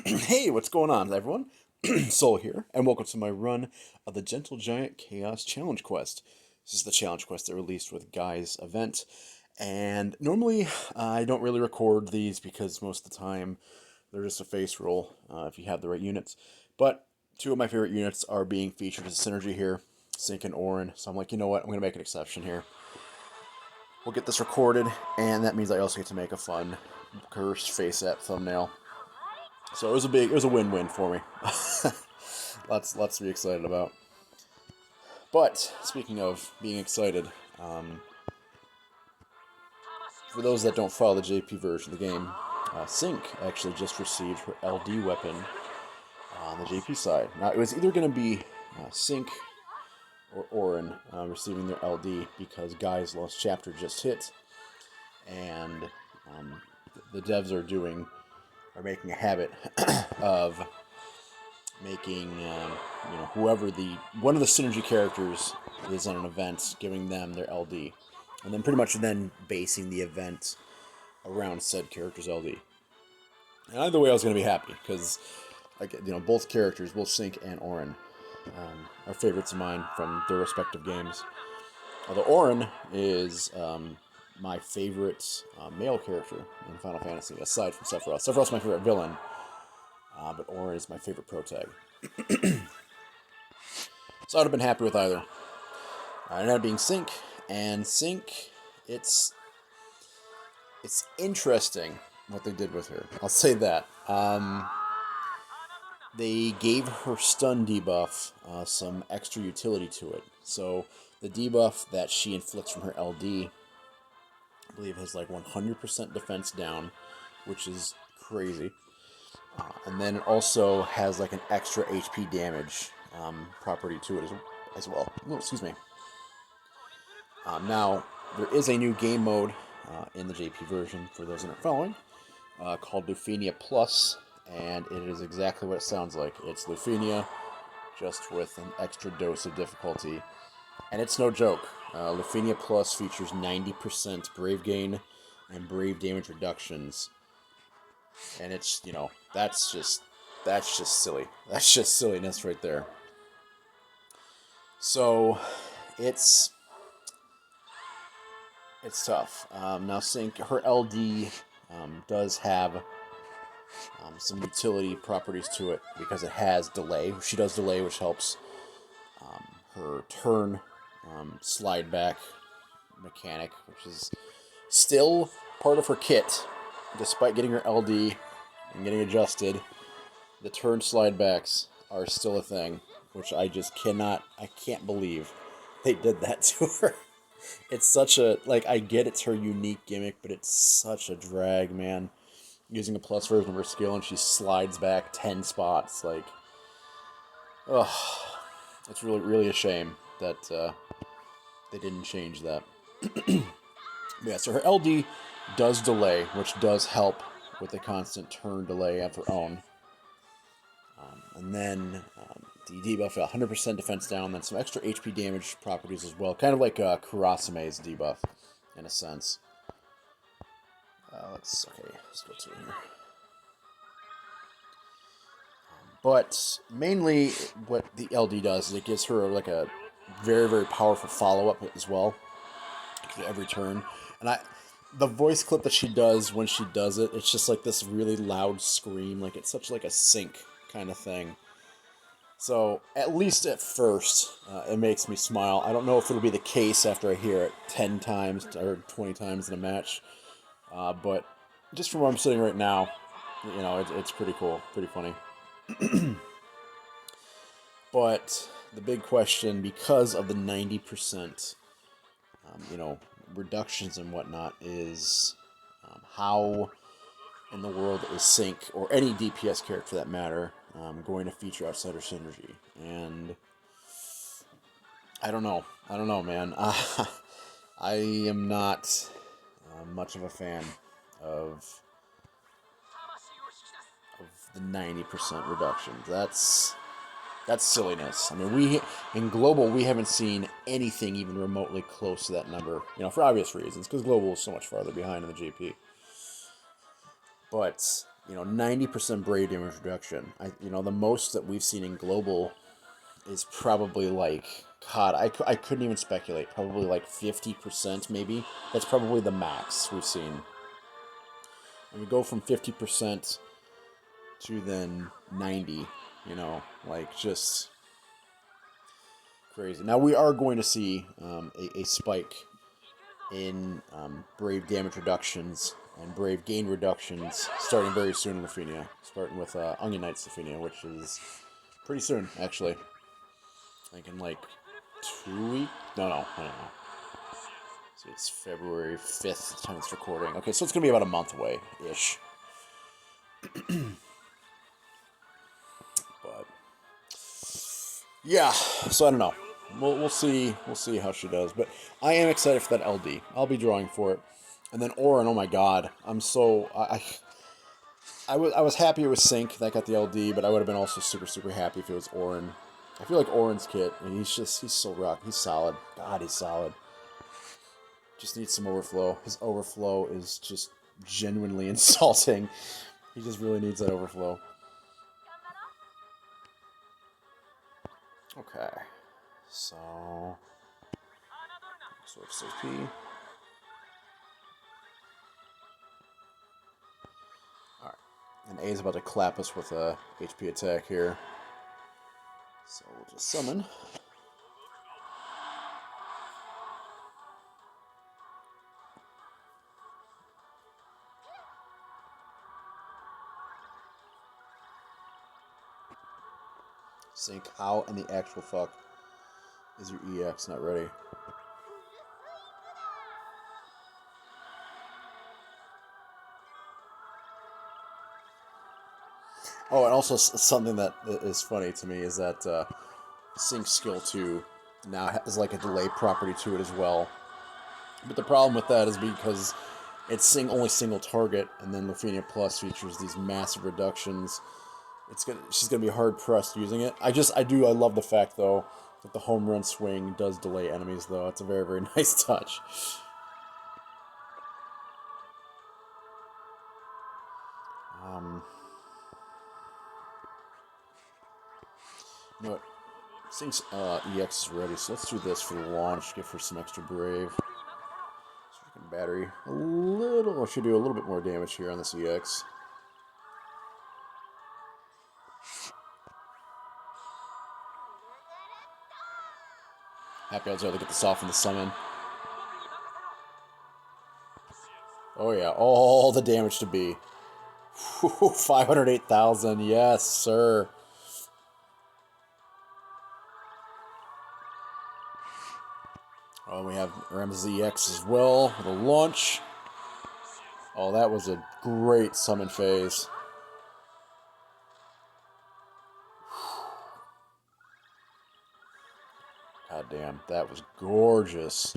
Hey, what's going on, everyone? Soul here, and welcome to my run of the Gentle Giant Chaos Challenge Quest. This is the challenge quest that released with Guy's event, and normally I don't really record these because most of the time they're just a face roll if you have the right units. But two of my favorite units are being featured as a synergy here, Sync and Orin. So I'm like, you know what? I'm going to make an exception here. We'll get this recorded, and that means I also get to make a fun cursed face app thumbnail. So it was a win-win for me. Lots to be excited about. But speaking of being excited, for those that don't follow the JP version of the game, Sync actually just received her LD weapon on the JP side. Now it was either going to be Sync or Orin receiving their LD because Guy's Lost Chapter just hit, and the devs are making a habit of making whoever one of the synergy characters is on an event, giving them their LD, and then pretty much then basing the event around said character's LD. And either way, I was going to be happy because, both characters, both Sync and Orin, are favorites of mine from their respective games. Although Orin is my favorite male character in Final Fantasy, aside from Sephiroth. Sephiroth's my favorite villain, but Orin is my favorite protag. So I would have been happy with either. It ended up being Sync, and Sync, it's interesting what they did with her. I'll say that. They gave her stun debuff some extra utility to it. So the debuff that she inflicts from her LD, I believe, has like 100% defense down, which is crazy. And then it also has like an extra HP damage property to it as well. Oh, excuse me. Now, there is a new game mode in the JP version, for those that aren't following, called Lufenia Plus, and it is exactly what it sounds like. It's Lufenia, just with an extra dose of difficulty. And it's no joke. Lufenia Plus features 90% Brave gain and Brave damage reductions. And it's, that's just silly. That's just silliness right there. So, it's tough. Now, Sync, her LD does have some utility properties to it because it has delay. She does delay, which helps her turn slide back mechanic, which is still part of her kit, despite getting her LD and getting adjusted. The turn slide backs are still a thing, which I can't believe they did that to her. It's such a, I get it's her unique gimmick, but it's such a drag, man. Using a plus version of her skill, and she slides back 10 spots. It's really, really a shame that they didn't change that. Yeah, so her LD does delay, which does help with the constant turn delay of her own. And then the debuff 100% defense down, then some extra HP damage properties as well. Kind of like Kurasame's debuff, in a sense. Let's go to it here. But mainly what the LD does is it gives her like a very, very powerful follow-up as well every turn. And the voice clip that she does when she does it, it's just like this really loud scream. Like, it's such like a Sync kind of thing. So at least at first, it makes me smile. I don't know if it'll be the case after I hear it 10 times or 20 times in a match. But just from where I'm sitting right now, it's pretty cool, pretty funny. But the big question, because of the 90%, reductions and whatnot, is how in the world is Sync, or any DPS character for that matter, going to feature outsider synergy? And I don't know, man. I am not much of a fan of the 90% reductions. That's silliness. I mean, in Global, we haven't seen anything even remotely close to that number, for obvious reasons, because Global is so much farther behind in the GP. But 90% Brave damage reduction. The most that we've seen in Global is probably like, God, I couldn't even speculate. Probably like 50% maybe. That's probably the max we've seen. And we go from 50% to then 90, just crazy. Now we are going to see a spike in Brave damage reductions and Brave gain reductions starting very soon in Lufenia. Starting with Onion Knight's Lufenia, which is pretty soon, actually. I think in like 2 weeks? No, I don't know. See, it's February 5th, the time it's recording. Okay, so it's going to be about a month away-ish. But, yeah, so I don't know. We'll see how she does. But I am excited for that LD. I'll be drawing for it. And then Orin, oh my god. I'm so... I was happy it was Sync that got the LD, but I would have been also super, super happy if it was Orin. I feel like Orin's kit, and he's so rock. He's solid. God, he's solid. Just needs some overflow. His overflow is just genuinely insulting. He just really needs that overflow. Okay. So... Switch CP. Alright. And A is about to clap us with a HP attack here. So we'll just summon. Sync, how in the actual fuck is your EX not ready? Oh, and also something that is funny to me is that Sync Skill 2 now has like a delay property to it as well. But the problem with that is because it's only single target, and then Lufenia Plus features these massive reductions. She's gonna be hard pressed using it. I love the fact though that the home run swing does delay enemies though. It's a very, very nice touch. You know what? Sync's EX is ready, so let's do this for the launch. Give her some extra Brave. Freaking battery. Should do a little bit more damage here on this EX. Happy I was able to get this off in the summon. Oh yeah, all the damage to be. 508,000, yes, sir. Oh, we have Ramsey EX as well with a launch. Oh, that was a great summon phase. God damn, that was gorgeous.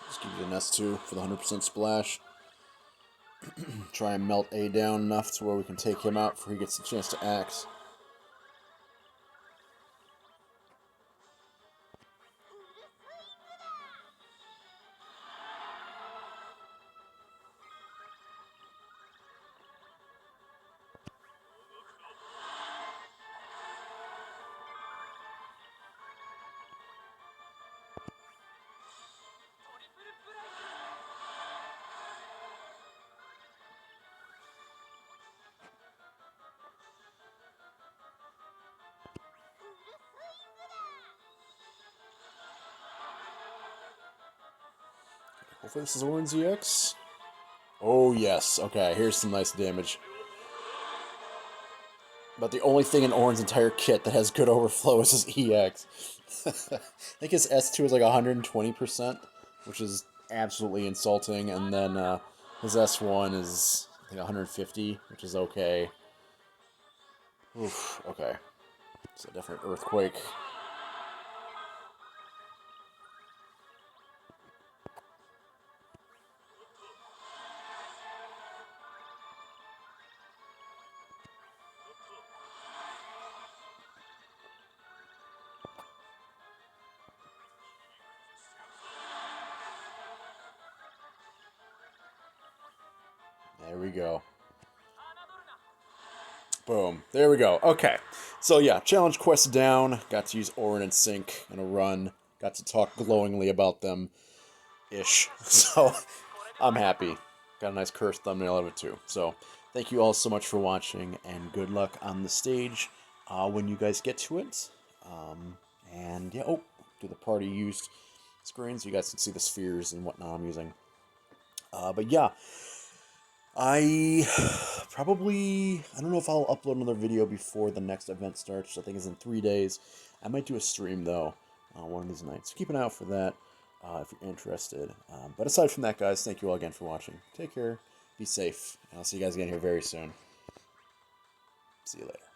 Just give you an S2 for the 100% splash. Try and melt A down enough to where we can take him out before he gets the chance to axe. Hopefully this is Orin's EX. Oh yes, okay, here's some nice damage. But the only thing in Orin's entire kit that has good overflow is his EX. I think his S2 is like 120%, which is absolutely insulting, and then his S1 is, I think 150, which is okay. Oof, okay. It's a definite earthquake. There we go. Boom. There we go. Okay. So yeah, challenge quest down. Got to use Orin and Sync in a run. Got to talk glowingly about them. Ish. So I'm happy. Got a nice curse thumbnail of it too. So thank you all so much for watching, and good luck on the stage when you guys get to it. And yeah, do the party use screen so you guys can see the spheres and whatnot I'm using. But yeah, I don't know if I'll upload another video before the next event starts, which I think is in 3 days. I might do a stream, though, one of these nights. So keep an eye out for that if you're interested. But aside from that, guys, thank you all again for watching. Take care, be safe, and I'll see you guys again here very soon. See you later.